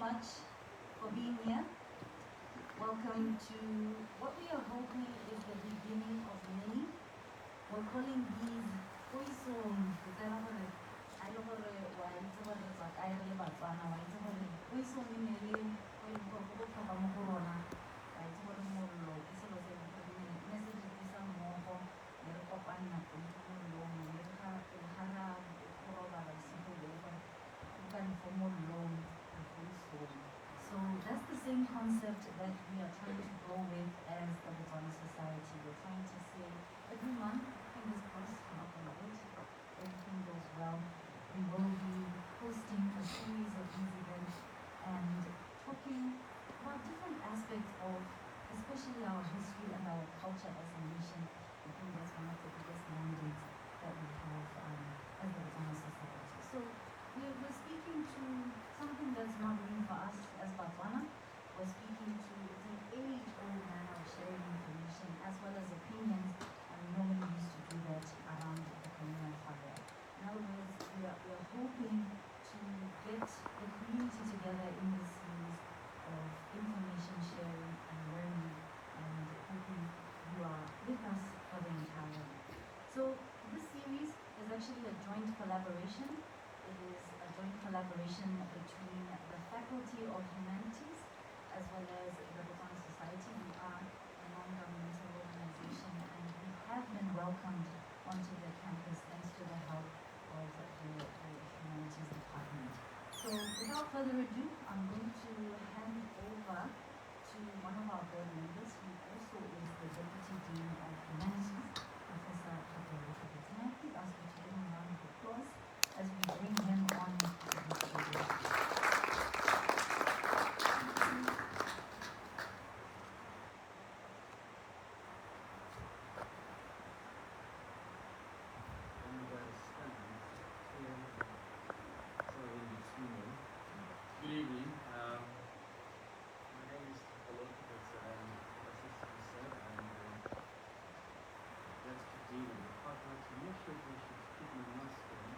much for being here. Welcome to what we are hoping is the beginning of many. We're calling these Isong. So that's the same concept that we are trying to go with as the Botswana Society. We're trying to say every month, fingers crossed, knock on wood, everything goes well. We will be hosting a series of these events and talking about different aspects of especially our history and our culture as a nation. I think that's one of the biggest mandates that we have as the Botswana Society. So we're speaking to something that's not new for us as Botswana. We're speaking to an age-old manner of sharing information as well as opinions, and we normally used to do that around the communal fire. In other words, we are hoping to get the community together in this series of information sharing and learning, and hoping you are with us for the entire week. So this series is actually a joint collaboration. It is a joint collaboration between the Faculty of Humanities as well as the Botswana Society. We are a non-governmental organization and we have been welcomed onto the campus thanks to the help of the Humanities Department. So without further ado, I'm going to hand it over to one of our board members who also is the Deputy Dean of Humanities, Professor Dr. Can I please ask you to give him a round of applause as we bring him on to this program. Good evening. My name is I'm Assistant Sir. I'm the Deputy Dean of the Department. I'm not sure if I should keep my mask on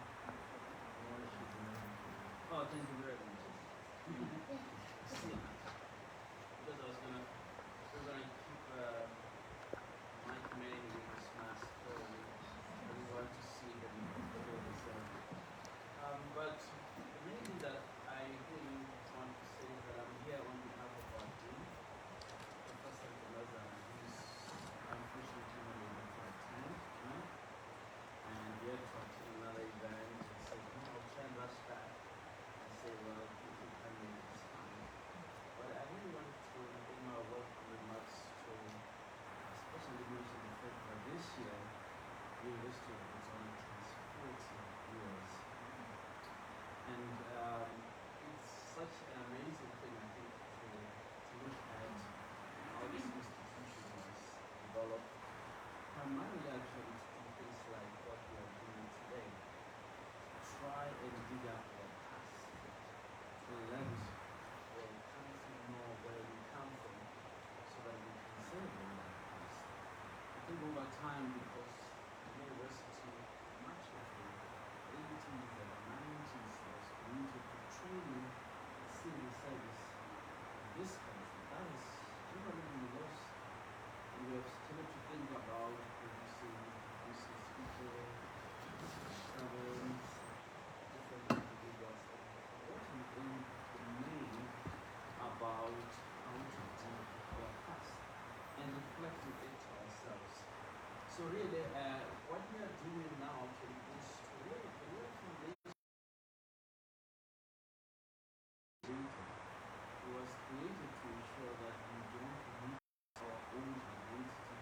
or I should Oh, thank you very much. Because we're gonna keep my command with this mask for everyone to see them. But the main thing that I really want to say is that I'm here on behalf of our dean, Professor Galaza, who's unfortunately not able to attend tonight, and we had to attend another event and said, no, I'll try and rush back and say, well, if you can make this fine. But I really wanted to give my welcome remarks to especially mention the fact that this year, the University of Botswana turns 40 years. And it's such an amazing thing, I think, to look at how this institution was developed, primarily actually to do things like what we are doing today. Try and dig up our past, to let our country know where we come from, so that we can celebrate our past. I think over time, because the university, much of the 80s and 90s, was committed to training the civil service in this country. That is generally been lost. And we have started to think about producing business people, servants, different individuals, and forgotten in the main about how to deal with our past and reflecting it to ourselves. So really, what we are doing now actually is to really was created to ensure that we don't lose our own identity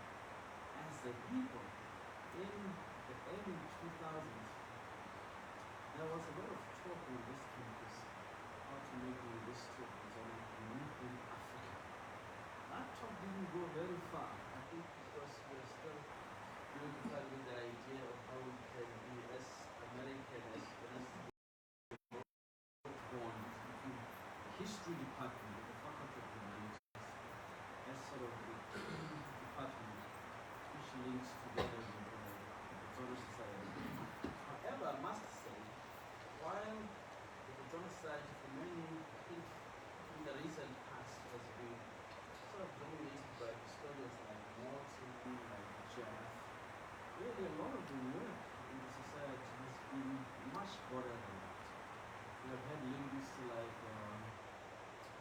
as a people. In the early 2000s, there was a lot of talk on this campus how to make the University of Botswana unique in Africa. That talk didn't go very far, I think, because we're still preoccupied with the idea of how we can be as American as born between the history department and the faculty of humanities as sort of the department which links together with the Botswana Society. However, I must say, while the Botswana Society for many, I think to work in the society has been much broader than that. We have had linguists like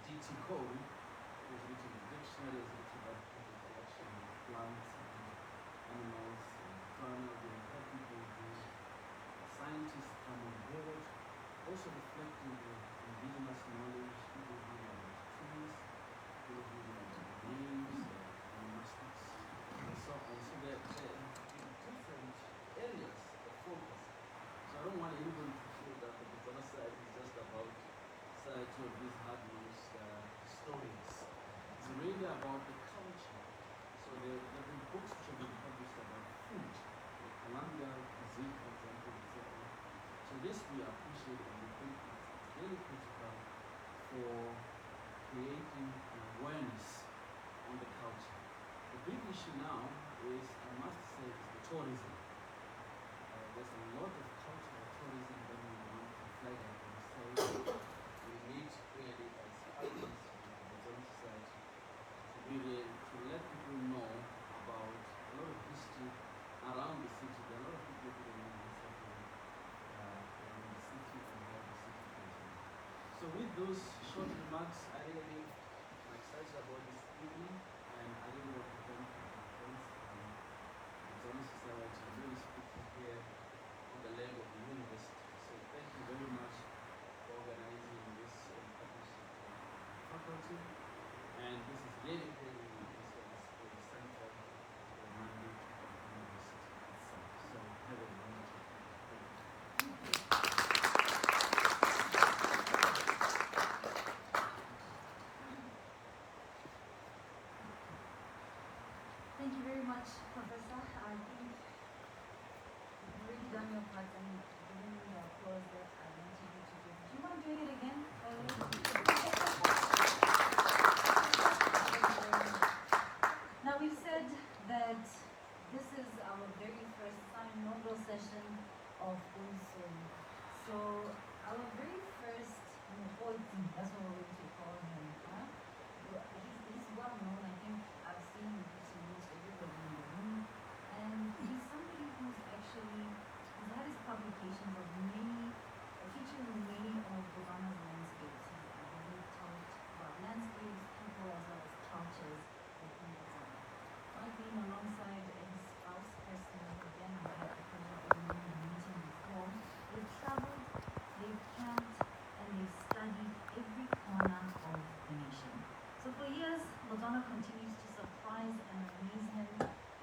D.T. Cole, who's written a dictionary, has written about the collection of plants and animals and fauna. We have had people who scientists come on board, also reflecting the indigenous knowledge, people who know about trees, people who know about names, onomastics, and so on. So they're different areas of focus. So I don't want anybody to feel that the Botswana side is just about society of these hard-nosed historians. It's really about the culture. So there have been books which have been published about food, like Colombia, cuisine, for example, etc. So this we appreciate and we think it's very critical for creating an awareness on the culture. The big issue now is, I must say, is the tourism. There's a lot of cultural tourism that we want to flag up and say we need really as partners with the Botswana society to really to let people know about a lot of history around the city. There are a lot of people who don't know the city, around the city and how the city is. So with those short remarks, I really am excited about this evening, and I really want to thank my friends and the Botswana society. I'm really speaking here on the leg of the university. So thank you very much for organizing this partnership with the faculty. And this is really very important for the center for the mandate of the university itself. So have a wonderful day. Thank you very much, Professor. I think you've already done your part and given me the applause that I wanted you to give. Do you mind doing it again? Now we've said that this is our very first inaugural session of Isong. So our very first Mokoti, that's what we're going to call him. Huh? He's well known. I think I've seen him pretty much everybody in the room. And he's somebody who's actually, he's had his publications of many, featuring many of Botswana's landscapes. He's really talked about landscapes, people, as well as cultures within Botswana. I've been alongside his spouse, Kirsten, again, I've had the pleasure of meeting before. They've traveled, they've camped, and they've studied every corner of the nation. So for years, Botswana continues to surprise and amaze him,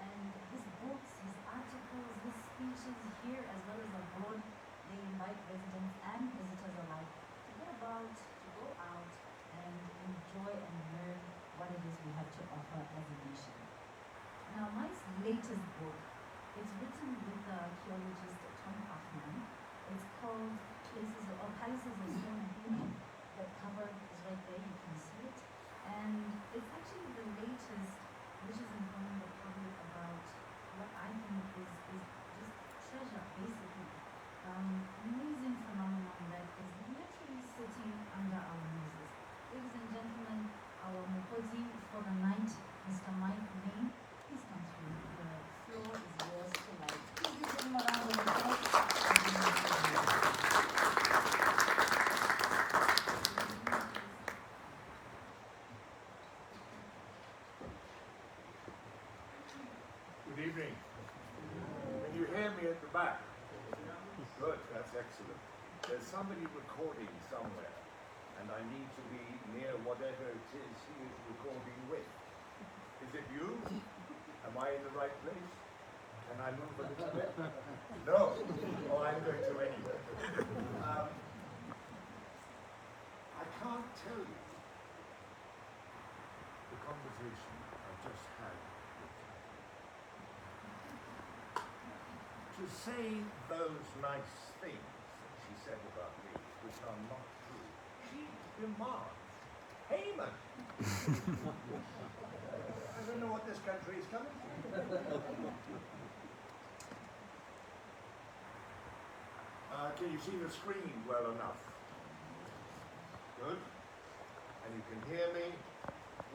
and his books, his articles, his speeches here as well as abroad, they invite residents and visitors alike to get about, to go out, and enjoy and learn what it is we have to offer as a nation. Now, my latest book is written with the archaeologist Tom Hoffman. It's called Palaces of Stone and Beauty. The cover is right there, you can see it. And it's actually the latest, which is informing the public about what I think is just treasure, basically. Amazing phenomenon that is literally sitting under our noses. Ladies and gentlemen, our Mokoti for the night, Mr. Mike Main, please come through. The floor is yours to light. Please give him a round of applause. Good evening. Can you hear me at the back? Good, that's excellent. There's somebody recording somewhere, and I need to be near whatever it is he is recording with. Is it you? Am I in the right place? Can I move a little bit? No? Oh, I'm going to anyway. I can't tell you the conversation I just had with her. To say those nice things that she said about me, which are not true, she demands payment. I don't know what this country is coming to. Can you see the screen well enough? Good. And you can hear me.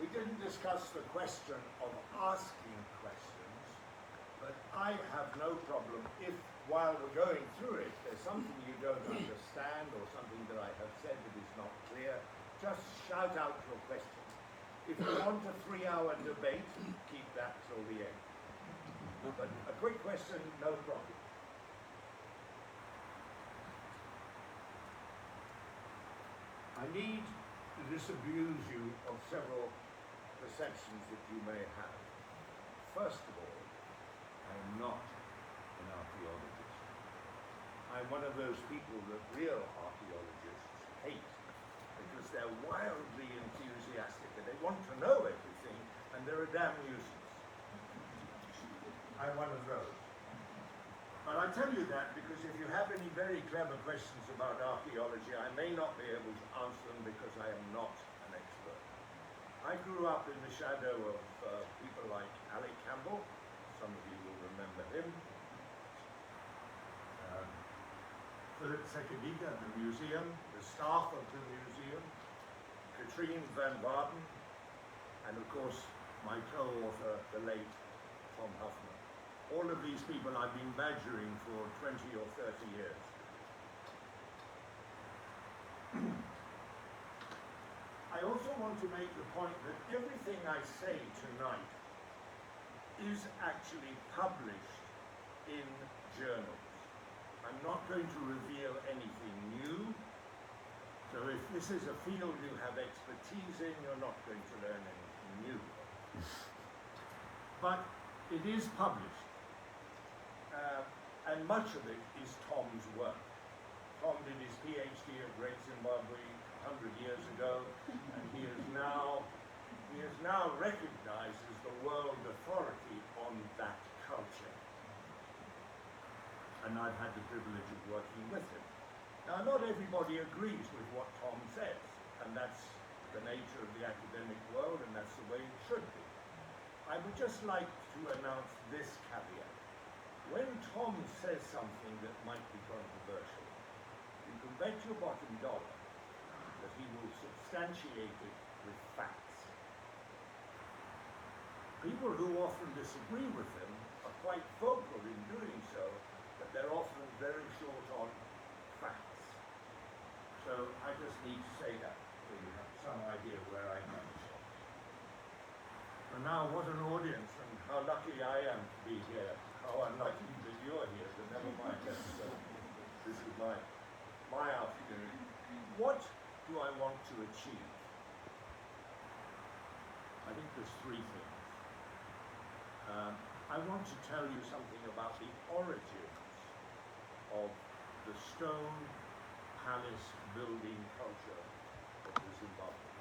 We didn't discuss the question of asking questions, but But I have no problem if, while we're going through it, there's something you don't understand or something that I have said that is not clear, just shout out your question. If you want a 3-hour debate, keep that till the end. But a quick question, no problem. I need to disabuse you of several perceptions that you may have. First of all, I am not an archaeologist. I'm one of those people that real archaeologists hate because they're wildly enthusiastic and they want to know everything and they're a damn nuisance. I'm one of those. But I tell you that because if you have any very clever questions about archaeology, I may not be able to answer them because I am not an expert. I grew up in the shadow of people like Alec Campbell. Some of you will remember him. Philip Sekediga at the museum, the staff of the museum, Katrine van Waarden, and of course my co-author, the late Tom Huffman. All of these people I've been badgering for 20 or 30 years. I also want to make the point that everything I say tonight is actually published in journals. I'm not going to reveal anything new. So if this is a field you have expertise in, you're not going to learn anything new. But it is published. And much of it is Tom's work. Tom did his PhD at Great Zimbabwe 100 years ago, and he is now recognized as the world authority on that culture. And I've had the privilege of working with him. Now, not everybody agrees with what Tom says, and that's the nature of the academic world, and that's the way it should be. I would just like to announce this caveat. When Tom says something that might be controversial, you can bet your bottom dollar that he will substantiate it with facts. People who often disagree with him are quite vocal in doing so, but they're often very short on facts. So I just need to say that so you have some idea where I come from. And now, what an audience, and how lucky I am to be here. How unlucky that you're here, but never mind. This is my afternoon. What do I want to achieve? I think there's three things. I want to tell you something about the origins of the stone palace building culture of the Zimbabwe.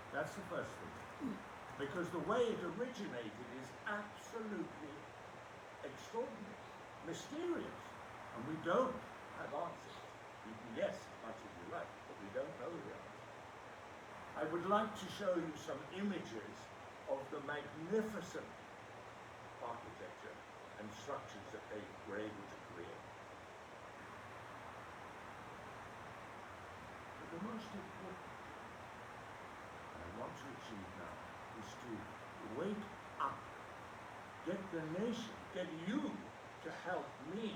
That's the first thing. Because the way it originated is absolutely extraordinary, mysterious, and we don't have answers. You can guess as much as you like, but we don't know the answer. I would like to show you some images of the magnificent architecture and structures that they were able to create. But the most important thing I want to achieve now is to wake up, get the nation, get you to help me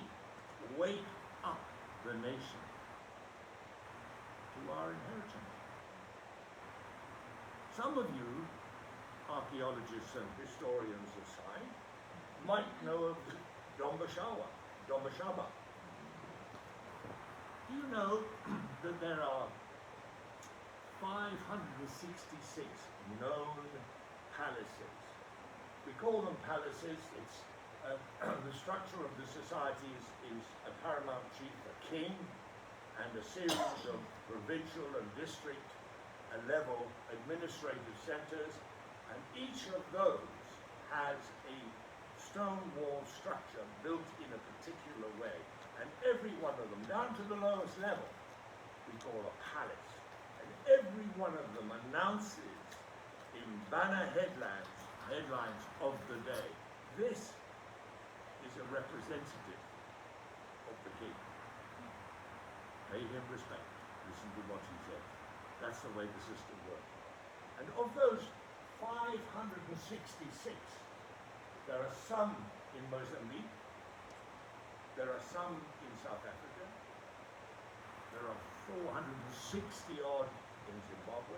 wake up the nation to our inheritance. Some of you, archaeologists and historians aside, might know of Dombashaba. Do you know that there are 566 known palaces? We call them palaces. It's the structure of the society is a paramount chief, a king, and a series of provincial and district and level administrative centers, and each of those has a stone wall structure built in a particular way, and every one of them, down to the lowest level, we call a palace, and every one of them announces in banner headlines of the day, this is a representative of the king. Pay him respect, listen to what he says. That's the way the system works. And of those 566 There are some in Mozambique. There are some in South Africa. There are 460 odd in Zimbabwe.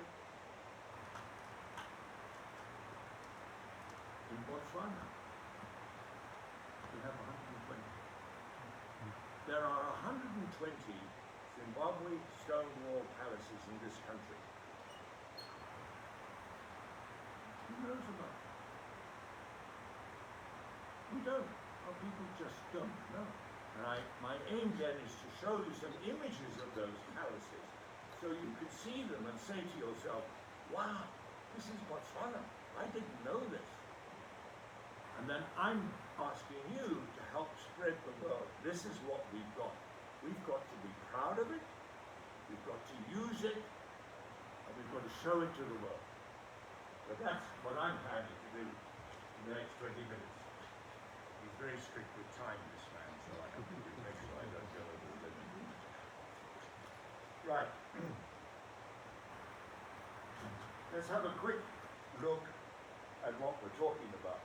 In Botswana, we have 120. There are 120 Zimbabwe stone wall palaces in this country. Who knows about them? We don't. Or people just don't know. And my aim then is to show you some images of those palaces so you can see them and say to yourself, wow, this is Botswana. I didn't know this. And then I'm asking you to help spread the word. This is what we've got. We've got to be proud of it. We've got to use it. And we've got to show it to the world. But that's what I'm planning to do in the next 20 minutes. He's very strict with time, this man, so I have to make sure I don't go over the limit. Right. Let's have a quick look at what we're talking about.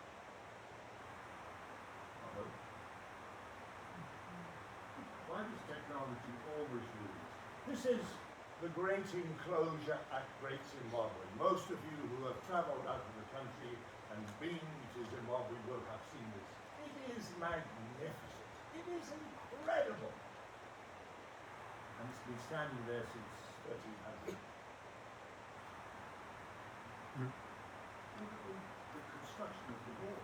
Why does technology always lose? This is the great enclosure at Great Zimbabwe. Most of you who have traveled out of the country and been to Zimbabwe will have seen this. It is magnificent. It is incredible. And it's been standing there since 1300. Look at the construction of the wall.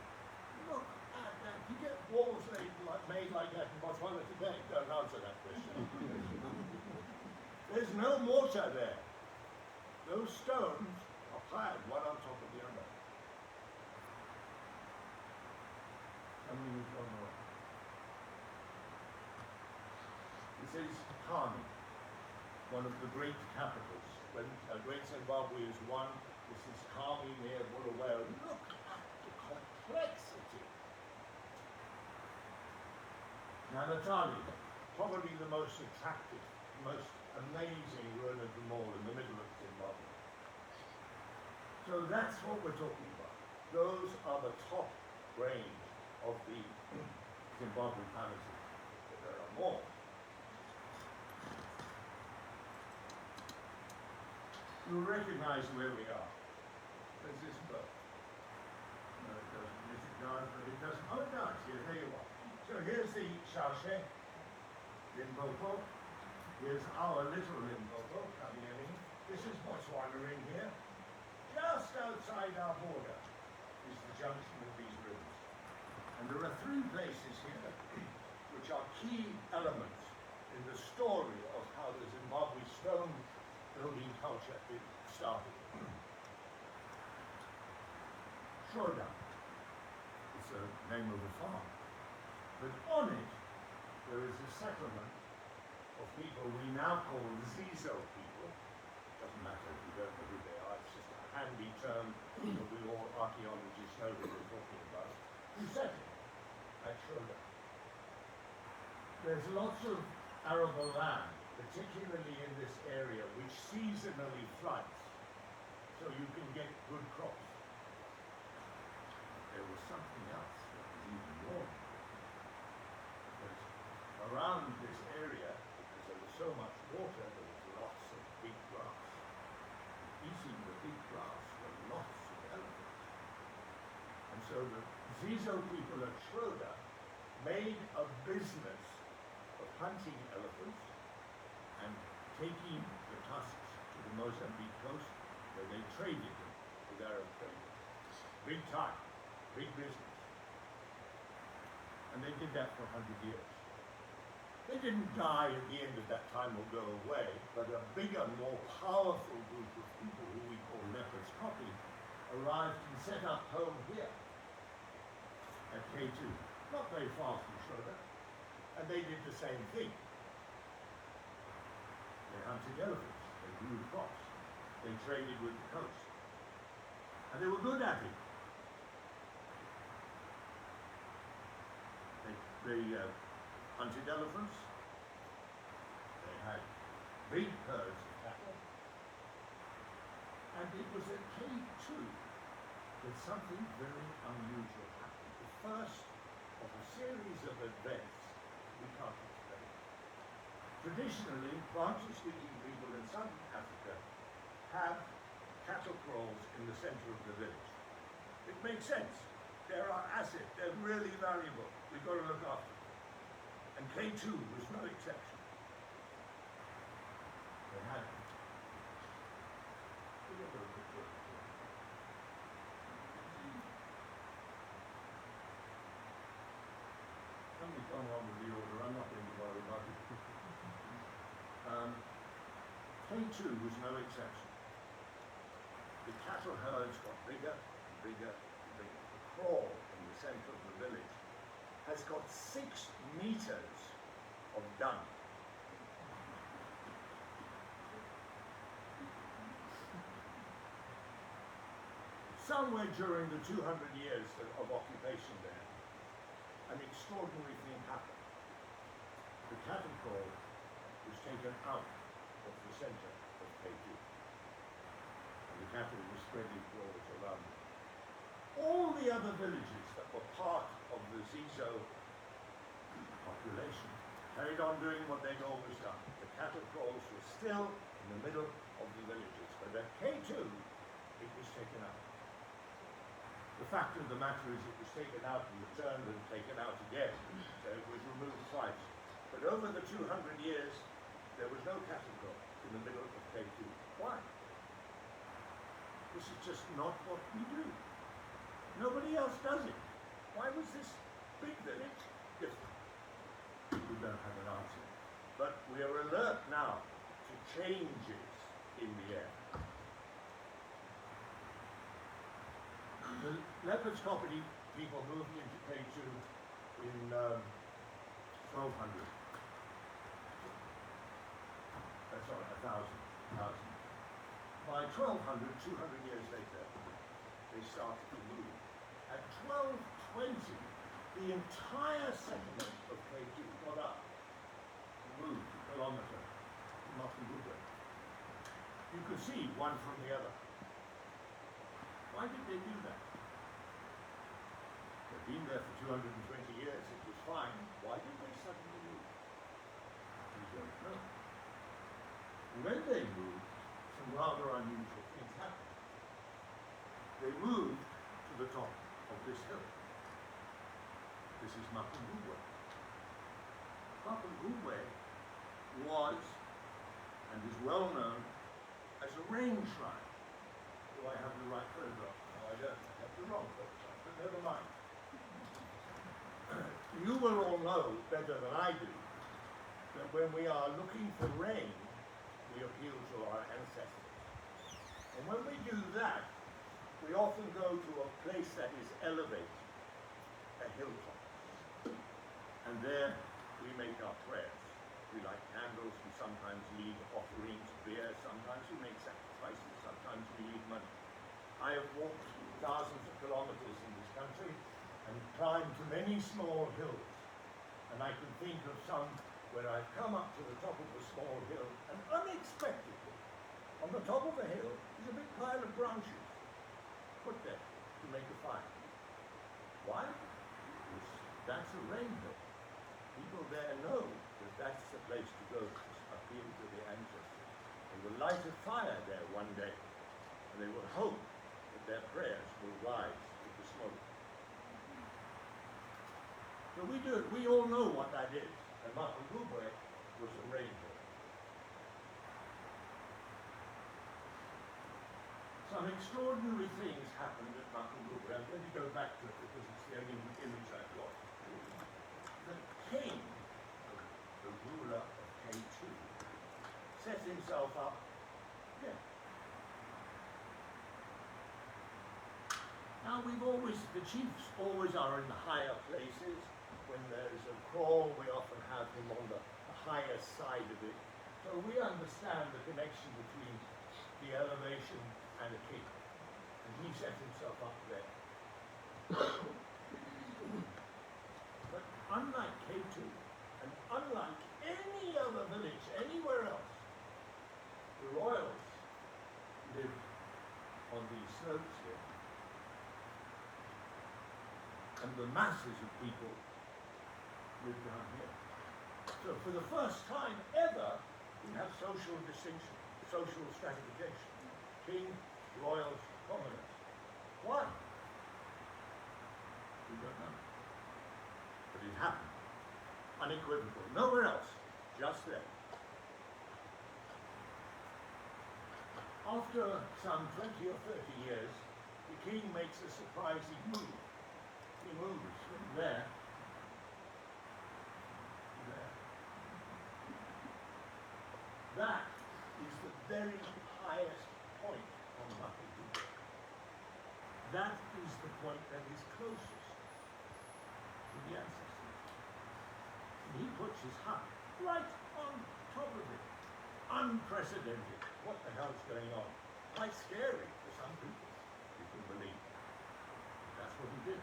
Look at that. You get walls made like that in Botswana today. Don't answer that question. There's no mortar there. Those stones are piled one on top of the other. This is Kami, one of the great capitals. When Great Zimbabwe is won, this is Kami near Bulawayo. Look at the complexity. Now Natali, probably the most attractive, most amazing ruin of them all in the middle of Zimbabwe. So that's what we're talking about. Those are the top range of the Zimbabwe palaces. But there are more. You'll recognize where we are. There's this boat. No, it doesn't. Yes, it does, but it doesn't. Oh, it does. Here you are. So here's the Shashe, Limpopo. Here's our little Limpopo coming in. This is Botswana in here. Just outside our border is the junction of these rivers. And there are three places here which are key elements in the story of how the Zimbabwe stone building culture started. Shoda is the name of the farm. But on it, there is a settlement of people we now call Zizo people. Doesn't matter if you don't know who they are, it's just a handy term that we all archaeologists know what we're talking about. Who settled at Shoda. There's lots of arable land, particularly in this area, which seasonally floods, so you can get good crops. There was something else that was even more. Because around this area, because there was so much water, there was lots of big grass. Eating the big grass were lots of elephants. And so the Zizo people at Schroeder made a business of hunting elephants and taking the tusks to the Mozambique coast where they traded them with Arab traders. Big time, big business. And they did that for 100 years. They didn't die at the end of that time or go away, but a bigger, more powerful group of people who we call Leopards Copy arrived and set up home here at K2, not very far from Schroeder, and they did the same thing. They hunted elephants, they grew crops, they traded with the coast, and they were good at it. They hunted elephants, they had big herds of cattle, and it was at K2 that something very unusual happened. The first of a series of events we can't explain. Traditionally, Bantu-speaking people in southern Africa have cattle kraals in the center of the village. It makes sense. They're our asset. They're really valuable. We've got to look after them. And K2 was no exception. They had them. Something's gone wrong with the order. I'm not going to worry about it. K2 was no exception. The cattle herds got bigger, bigger, bigger. The kraal in the center of the village has got 6 meters of dung. Somewhere during the 200 years of occupation there, an extraordinary thing happened. The cattle kraal was taken out of the center of K2. And the cattle was spreading kraals around it. All the other villages that were part of the Zizo population carried on doing what they'd always done. The cattle kraals were still in the middle of the villages, but at K2, it was taken out. The fact of the matter is it was taken out and returned and taken out again, so it was removed twice. But over the 200 years, there was no cattle kraal in the middle of K2. Why? This is just not what we do. Nobody else does it. Why was this big village different? We don't have an answer. But we are alert now to changes in the air. The Leopard's Property people moved into K2 in 1200. Sorry, 1000. By 1200, 200 years later, they started to move. At 1220, the entire settlement of K2 got up and moved a kilometre to Makungubwe. You could see one from the other. Why did they do that? They've been there for 220 years, it was fine. Why did they suddenly move? We don't know. When they moved, some rather unusual things happened. They moved to the top of this hill. This is Makungubwe. Makungubwe was and is well known as a rain shrine. Do I have the right photograph? No, I don't. I have the wrong photograph, but never mind. You will all know better than I do that when we are looking for rain, we appeal to our ancestors. And when we do that, we often go to a place that is elevated, a hilltop. And there we make our prayers. We light candles, we sometimes leave offerings, beer, sometimes we make sacrifices, sometimes we leave money. I have walked thousands of kilometers in this country and climbed to many small hills. And I can think of some where I've come up to the top of a small hill and unexpectedly, on the top of the hill is a big pile of branches put there to make a fire. Why? Because that's a rain hill. People there know that that's the place to go to appeal to the ancestors. They will light a fire there one day, and they will hope that their prayers will rise to the smoke. So we all know what that is, and Makungubwe was a rain hill. Some extraordinary things happened at Makungubwe. I'm going to go back to it because it's the only image I've got. The king, the ruler of K2, set himself up here. Now the chiefs always are in the higher places. When there's a kraal, we often have him on the higher side of it. So we understand the connection between the elevation and a king. And he set himself up there. But unlike K2, and unlike any other village anywhere else, the royals lived on these slopes here. and the masses of people live down here. So for the first time ever, we have social distinction, social stratification. King, royals, commoners. Why? We don't know. But it happened. Unequivocal. Nowhere else. Just there. After some 20 or 30 years, the king makes a surprising move. He moves from there to there. That is the very highest point on Mount Everest. That is the point that is closest to the ancestors. And he puts his hut right on top of it. Unprecedented. What the hell's going on? Quite scary for some people, you can believe. That's what he did.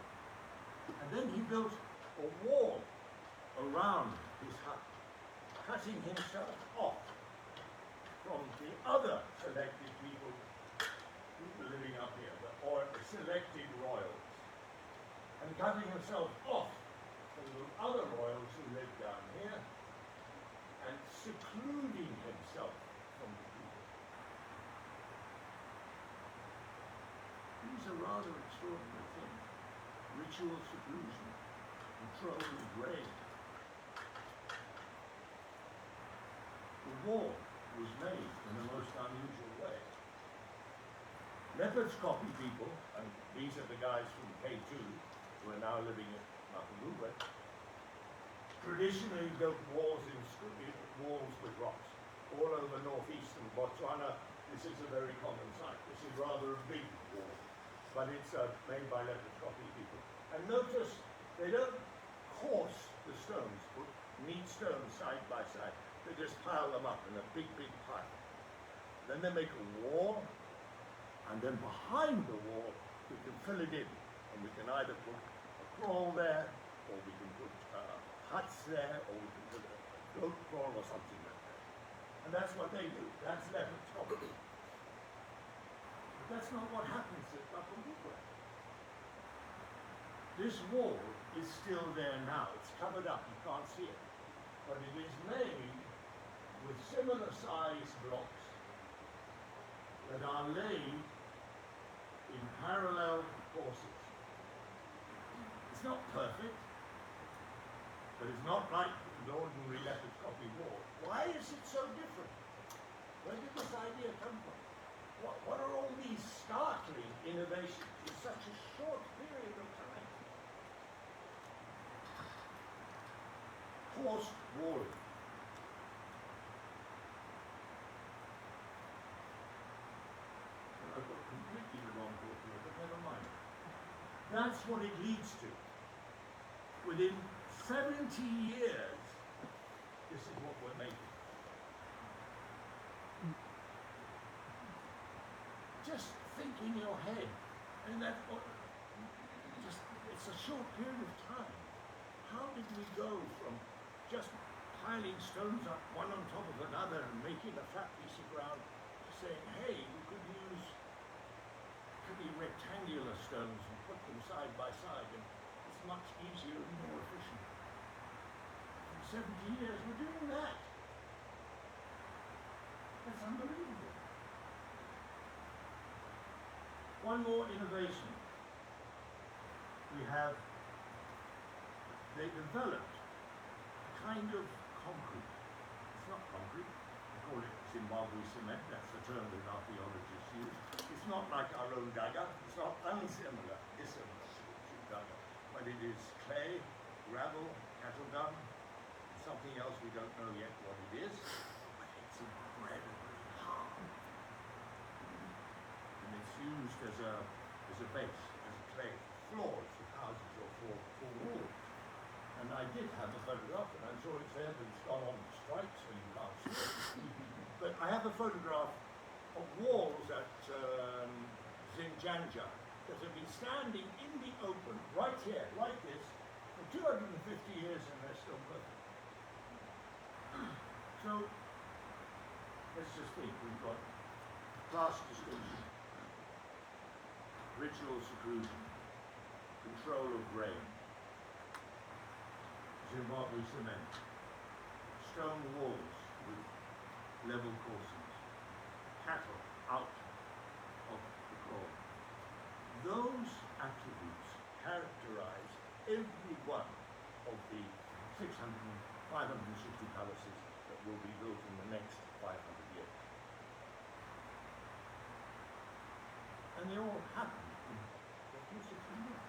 And then he built a wall around his hut, cutting himself off from the other selected people who were living up here, or the selected royals, and cutting himself off from the other royals who lived down here, and secluding himself from the people. These are rather extraordinary things. Ritual seclusion, control of reign. The wall was made in the most unusual way. Leopard's copy people, and these are the guys from K2 who are now living at Mapunguwe, traditionally built walls with rocks. All over northeastern Botswana, this is a very common sight. This is rather a big wall, but it's made by Leopard's copy people. And notice they don't course the stones, put neat stones side by side. They just pile them up in a big, big pile. Then they make a wall, and then behind the wall, we can fill it in. And we can either put a kraal there, or we can put huts there, or we can put a goat kraal or something like that. And that's what they do. That's Leopard's copy. But that's not what happens at Mapunguwe. This wall is still there now. It's covered up, you can't see it. But it is made with similar sized blocks that are laid in parallel courses. It's not perfect, but it's not like an ordinary Leopard's copy wall. Why is it so different? Where did this idea come from? What are all these startling innovations in such a short period of time? Forced walling. I've got completely the wrong book here, but never mind. That's what it leads to. Within 70 years, this is what we're making. Just think in your head, and it's a short period of time. How did we go from just piling stones up one on top of another and making a flat piece of ground to saying, hey, we could use rectangular stones and put them side by side, and it's much easier and more efficient. In 70 years, we're doing that. That's unbelievable. One more innovation. They developed a kind of concrete. It's not concrete. We call it Zimbabwe cement. That's the term that archaeologists use. It's not like our own dagger. It's not dissimilar to dagger. But it is clay, gravel, cattle dung, something else we don't know yet what it is. But it's incredibly hard. And it's used as a base, as a clay floors of houses or for walls. And I did have a photograph, and I'm sure it's there, but it's gone on strike, so you can't see it. But I have a photograph of walls at Zinjanja that have been standing in the open, right here, like this, for 250 years, and they're still perfect. So, let's just think, we've got class distinction, ritual seclusion, control of grain, Zimbabwe cement, stone walls with level crossings, cattle out of the corn. Those attributes characterize every one of the 560 palaces that will be built in the next 500 years. And they all happen in the 260 years.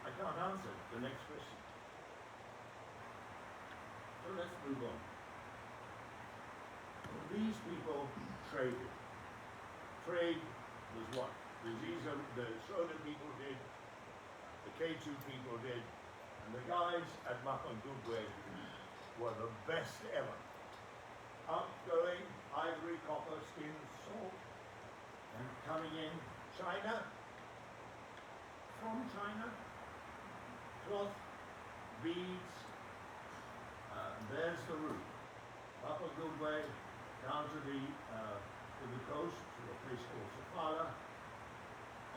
I can't answer the next question. So let's move on. These people traded. Trade was what? The Shona people did, the K2 people did, and the guys at Mapungubwe were the best ever. Outgoing, ivory, copper, skin, salt, and coming in China, from China, cloth, beads, there's the route. Mapungubwe, down to the coast, to a place called Sofala,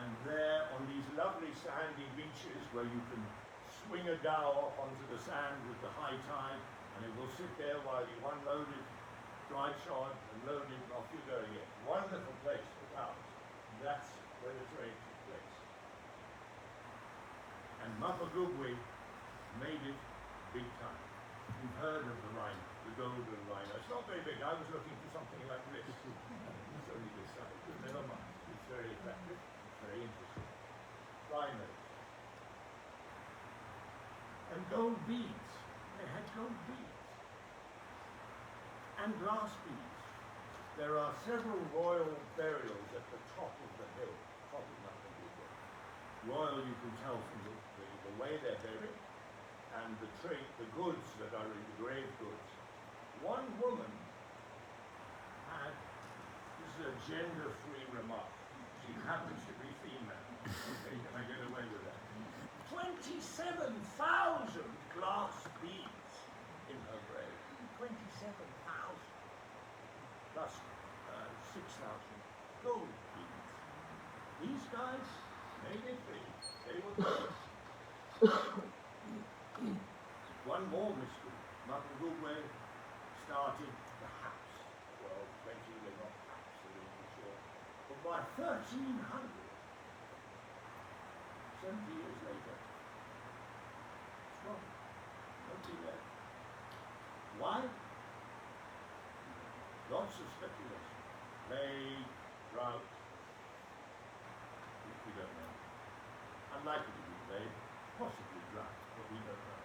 and there on these lovely sandy beaches where you can swing a dhow onto the sand with the high tide, and it will sit there while you unload it, dry shod, and load it, and off you go again. Wonderful place for dhows. That's where the trade took place. And Mapungubwe made it big time. You've heard of the rhino, the golden rhino. It's not very big. I was looking for something like this. It's only this size, but never mind. It's very attractive. It's very interesting. Rhinos. And gold beads. They had gold beads. And glass beads. There are several royal burials at the top of the hill, top of Mapungubwe. Royal, you can tell from the way they're buried, and the goods that are in the grave goods. One woman had, this is a gender-free remark, she happens to be female. Okay, can I get away with that? 27,000 glass beads in her grave. 27,000. Plus 6,000 gold beads. These guys made it big. They were good. One more mystery. Mapungubwe started perhaps, well, 20, we're not absolutely sure, but by 1300, 70 years later, it's gone. Nobody there. Why? Lots of speculation. Plague, drought, which we don't know. Unlikely to be plague, possibly drought, but we don't know.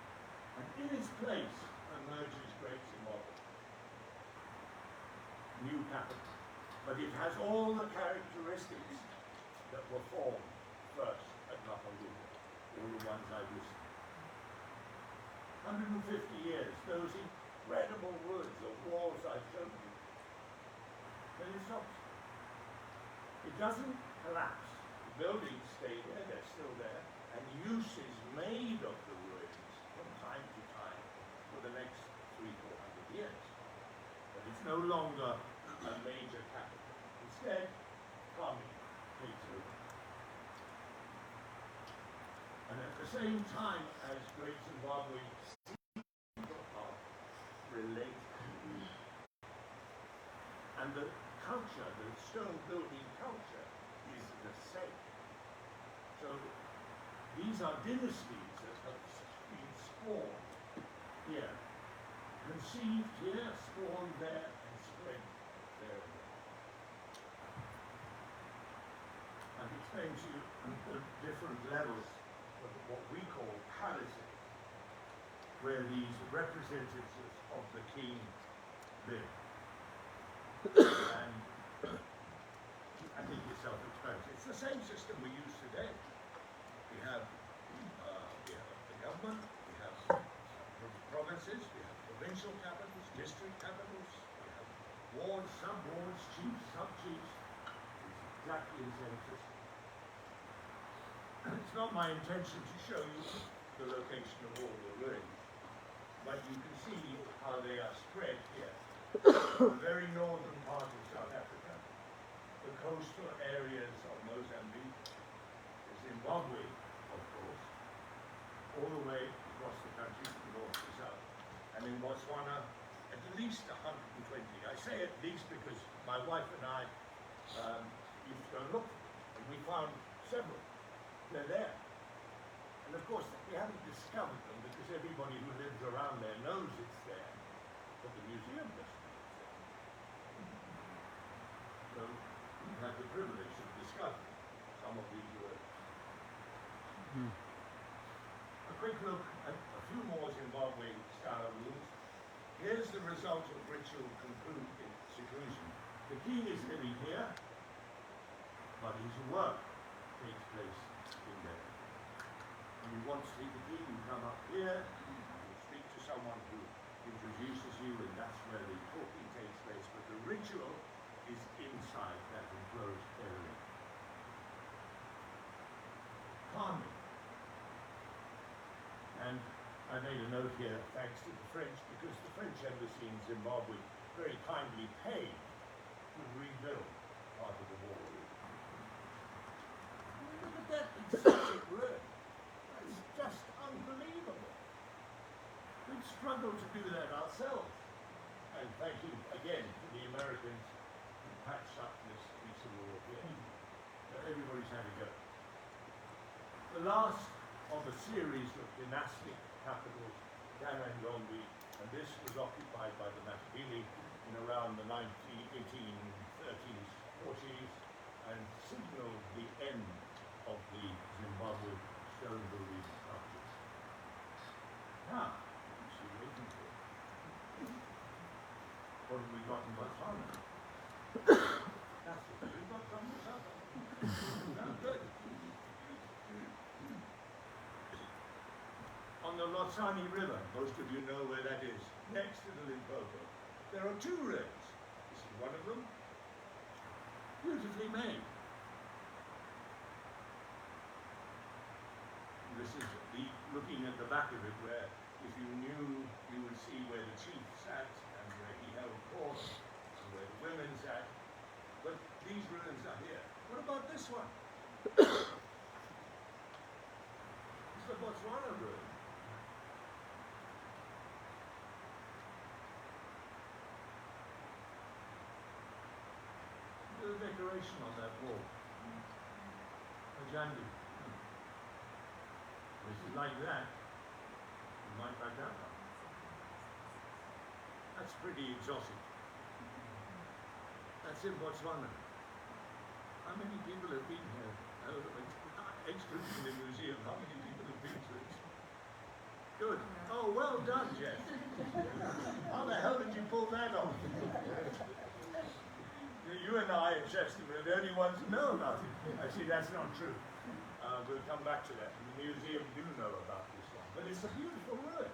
And in its place emerges Great Zimbabwe. New capital. But it has all the characteristics that were formed first at Mapungubwe, all the ones I listed. 150 years, those incredible woods of walls I showed you. Then it stops. It doesn't collapse. The buildings stay there, they're still there, and use is made of the ruins from time to time for the next 300-400 years. But it's no longer a major capital. Instead, farming takes over. And at the same time as Great Zimbabwe are related. And the culture, the stone building culture, is the same. So these are dynasties that have been spawned here, conceived here, spawned there, and spread there and there. I've explained to you the different levels of what we call palaces, where these representatives of the king live. And I think it's self-explanatory. It's the same system we use today. We have the government, we have provinces, we have provincial capitals, district capitals, we have wards, sub-wards, chiefs, sub-chiefs. It's exactly the same system. It's not my intention to show you the location of all the ruins, but you can see how they are spread here. The very northern part of South Africa, the coastal areas of Mozambique, the Zimbabwe, of course, all the way across the country from north to south. And in Botswana, at least 120. I say at least because my wife and I used to go and look, and we found several. They're there. And of course, we haven't discovered them because everybody who lives around there knows it's there, but the museum doesn't know it's there. So we have the privilege of discovering some of these works. A quick look at a few more Zimbabwe style rooms. Here's the result of ritual seclusion. The king is living here, but his work takes place in there. When you want to see the king, you come up here, you speak to someone who introduces you, and that's where the talking takes place. But the ritual is inside that enclosed area. Calming. And I made a note here, thanks to the French, because the French embassy in Zimbabwe very kindly paid to rebuild part of the wall. Look at that exotic ruin. It's just unbelievable. We've struggled to do that ourselves. And thank you again to the Americans who patched up this piece of wall here. So everybody's had a go. The last of a series of dynastic capitals, Ghana and Gombe, and this was occupied by the Matabele in around the 1830s, 40s, and signaled the end of the Zimbabwe stone building structures. Now, let's see what we can do. What have we got in Botswana? That's it. We've got some Botswana. No, good. On the Lotsani River, most of you know where that is, next to the Limpopo, there are two ruins. This is one of them, beautifully made. This is looking at the back of it, where if you knew, you would see where the chief sat and where he held court and where the women sat. But these ruins are here. What about this one? It's the Botswana ruin. The decoration on that wall. A jandy. This is like that. You might back that up. That's pretty exotic. That's in Botswana. How many people have been here? Extras in the museum. How many people have been to it? Good. Oh, well done, Jeff. How the hell did you pull that off? You and I at Chester are the only ones who know about it. Actually, that's not true. We'll come back to that. The museum do know about this one. But it's a beautiful ruin.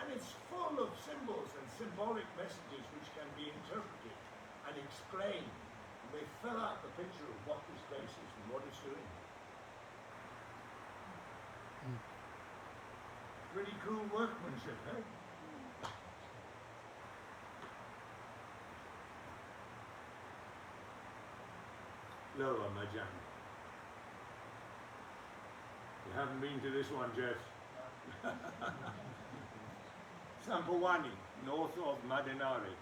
And it's full of symbols and symbolic messages which can be interpreted and explained. And they fill out the picture of what this place is and what it's doing. Pretty cool workmanship, eh? Lower Majang. You haven't been to this one, Jeff. Sampawani, north of Madenare.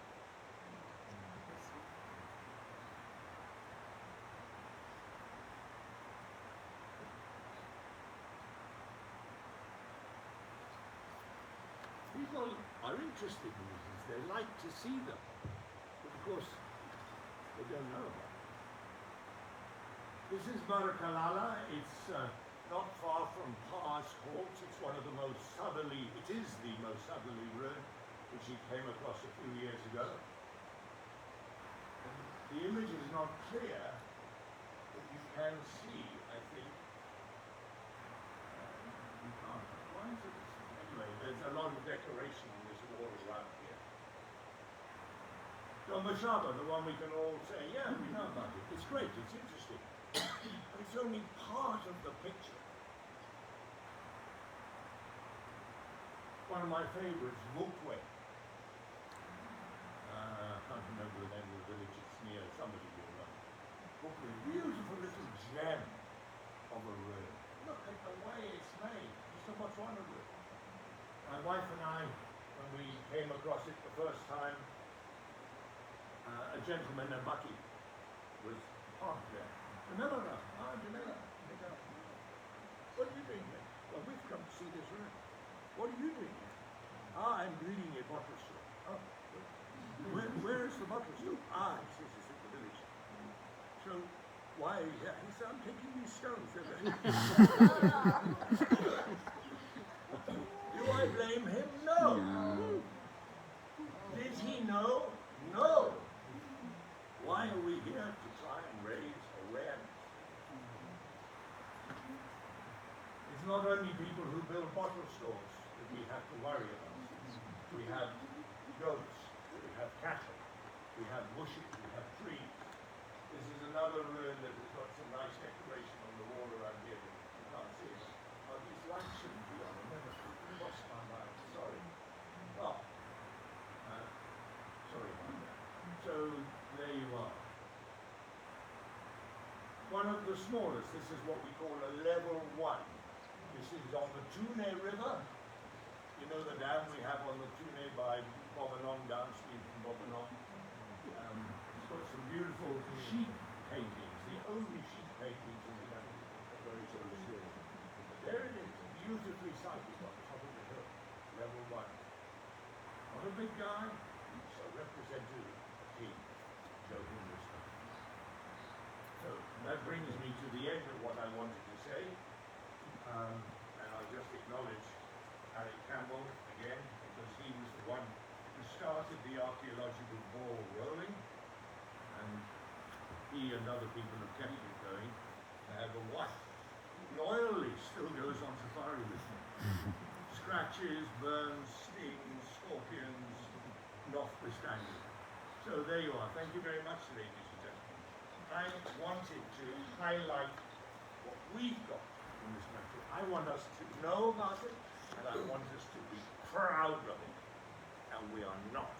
People are interested in these. They like to see them. But of course, they don't know about it. This is Barakalala. It's not far from Pa's Halt. It's one of the most southerly, it is the most southerly ruin, which he came across a few years ago. The image is not clear, but you can see, I think. You can't. Why is it? Anyway, there's a lot of decoration on this wall around here. Domashaba, the one we can all say, yeah, we know about it. It's great, it's interesting. But it's only part of the picture. One of my favorites, Vukwe. I can't remember the name of the village, it's near, somebody will know. Vukwe, beautiful little gem of a ruin. Look at the way it's made. So what's wrong with it? My wife and I, when we came across it the first time, a gentleman, a bucky, was parked there. Jamila, Jamila. What are you doing here? Well, we've come to see this ruin. What are you doing here? I'm reading a bottle store. Oh, where is the bottle store? He says it's in the village. So, why? Yeah, he said, I'm taking these stones. Do I blame him? No. Did he know? No. Why are we here? To try and raise awareness. It's not only people who build bottle stores that we have to worry about. We have goats, we have cattle, we have bushes, we have trees. This is another ruin that has got some nice decoration on the wall around here that you can't see. Oh, these lights shouldn't be on. I've never lost my mind. Sorry. Oh. Sorry about that. So, there you are. One of the smallest, this is what we call a level 1. This is on the Tune River. You know the dam we have on the Tune by Bovenong, downstream from Bovenong. It's got some beautiful sheep paintings, the only sheep paintings in the country. Very sort of serious. There it is, beautifully sited on top of the hill, level 1. Not a big guy, so representative king, joking this time. So that brings me to the end of what I wanted to say, and I'll just acknowledge Harry Campbell again, because he was the one who started the archaeological ball rolling, and he and other people have kept it going. But what loyally still goes on safari with me. Scratches, burns, stings, scorpions, notwithstanding. So there you are. Thank you very much, ladies and gentlemen. I wanted to highlight what we've got in this country. I want us to know about it, and I want us to be proud of it. And we are not.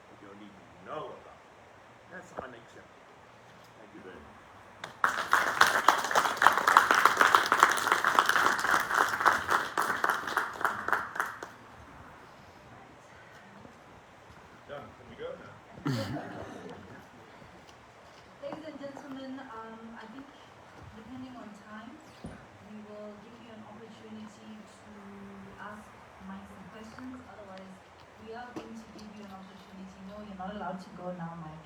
We don't even know about it. That's unacceptable. Thank you very much. Done. Can we go now? Ladies and gentlemen, I think depending on time, we will give you an opportunity to ask Mike some questions. Otherwise, we are going to give you an opportunity. No, you're not allowed to go now, Mike.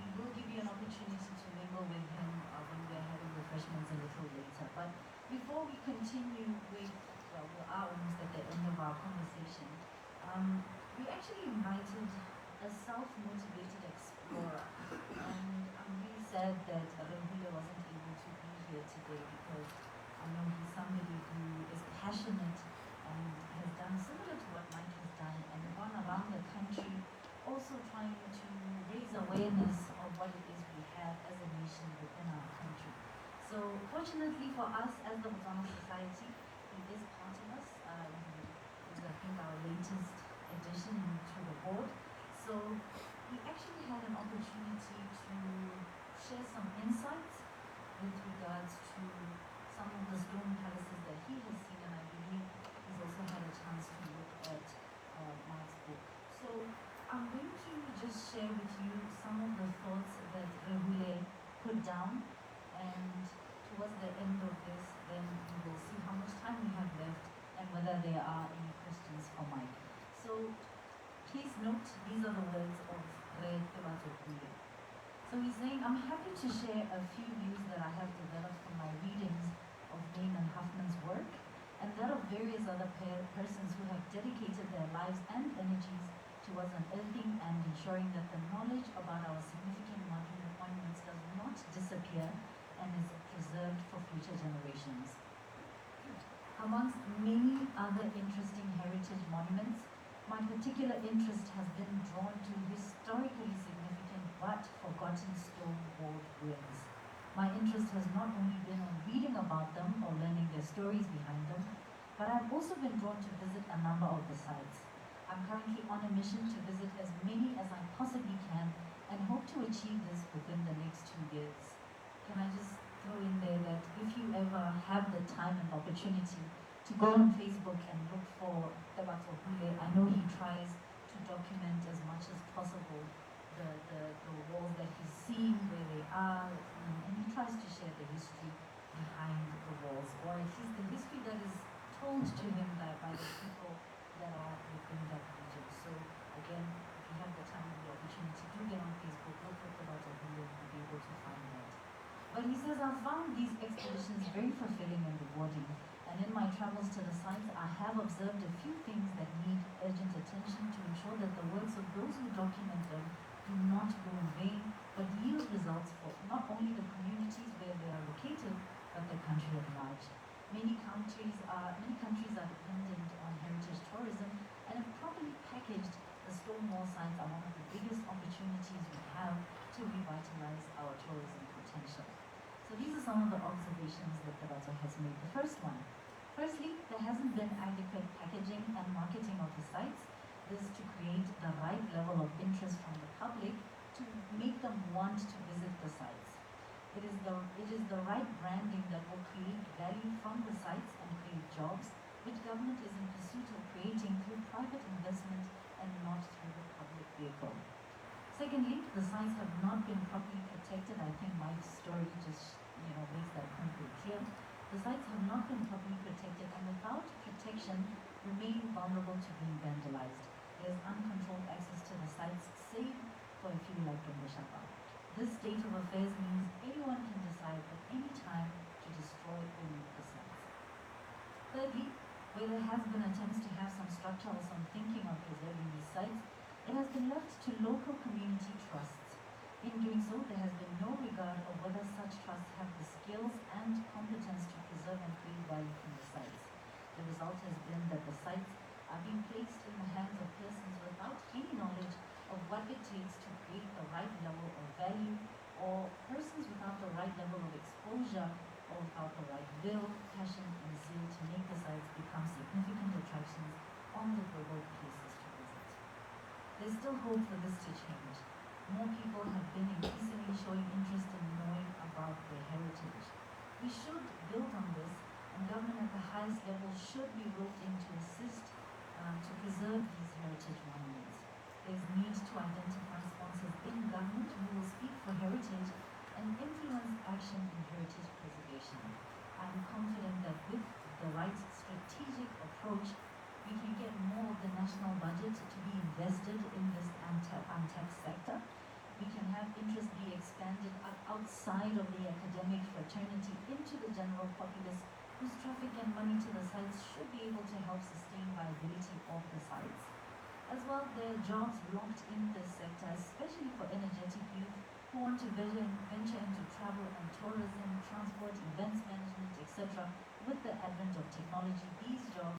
We will give you an opportunity to mingle with him when we're having refreshments a little later. But before we continue with, well, we are almost at the end of our conversation. We actually invited a self-motivated explorer, and I'm really sad that Rahula wasn't able to be here today, because I know he's somebody who is passionate and has done similar to what Mike has done, and gone around the country also trying to raise awareness of what it is we have as a nation within our country. So fortunately for us as the Botswana Society, he is part of us. He is, I think, our latest addition to the board. So he actually had an opportunity to share some insights with regards to some of the stone palaces that he has seen, and I believe he's also had a chance to look at Mike's book. So I'm going to just share with you some of the thoughts that Rahule put down, and towards the end of this, then we will see how much time we have left and whether there are any questions for Mike. So please note, these are the words of Rahule. So he's saying, I'm happy to share a few views that I have developed from my readings of Lane and Huffman's work, and that of various other persons who have dedicated their lives and energies towards unearthing and ensuring that the knowledge about our significant monuments does not disappear and is preserved for future generations. Amongst many other interesting heritage monuments, my particular interest has been drawn to historically significant but forgotten stone walled ruins. My interest has not only been on reading about them or learning their stories behind them, but I've also been drawn to visit a number of the sites. I'm currently on a mission to visit as many as I possibly can and hope to achieve this within the next 2 years. Can I just throw in there that if you ever have the time and opportunity to go on Facebook and look for Tabato Hule, I know he tries to document as much as possible the walls that he's seen, where they are, and he tries to share the history behind the walls, or at least the history that is told to him by the people that are within that region. So again, if you have the time and the opportunity, do get on Facebook, look at Tabato Hule, and be able to find that. But he says, I found these expeditions very fulfilling and rewarding, and in my travels to the sites, I have observed a few things that need urgent attention to ensure that the works of those who document them do not go in vain, but yield results for not only the communities where they are located, but the country at large. Many countries are dependent on heritage tourism, and if properly packaged, the Stonewall sites are one of the biggest opportunities we have to revitalize our tourism potential. So these are some of the observations that Tabato has made. The first one, firstly, there hasn't been adequate packaging and marketing of the sites. This to create the right level of interest from the public to make them want to visit the sites. It is the right branding that will create value from the sites and create jobs, which government is in pursuit of creating through private investment and not through the public vehicle. Secondly, the sites have not been properly protected. I think Mike's story just makes that point very clear. The sites have not been properly protected, and without protection, remain vulnerable to being vandalized. There is uncontrolled access to the sites, save for a few like Gambashapa. This state of affairs means anyone can decide at any time to destroy or loot the sites. Thirdly, where there has been attempts to have some structure or some thinking of preserving these sites, it has been left to local community trusts. In doing so, there has been no regard of whether such trusts have the skills and competence to preserve and create value from the sites. The result has been that the sites are being placed in the hands of persons without any knowledge of what it takes to create the right level of value, or persons without the right level of exposure, or without the right will, passion, and zeal to make the sites become significant attractions on the global places to visit. There's still hope for this to change. More people have been increasingly showing interest in knowing about their heritage. We should build on this, and government at the highest level should be roped in to assist to preserve these heritage monuments. There's need to identify sponsors in government who will speak for heritage and influence action in heritage preservation. I'm confident that with the right strategic approach, we can get more of the national budget to be invested in this untapped sector. We can have interest be expanded outside of the academic fraternity into the general populace, whose traffic and money to the sites should be able to help sustain viability of the sites. As well, there are jobs locked in this sector, especially for energetic youth who want to venture into travel and tourism, transport, events management, etc. With the advent of technology, these jobs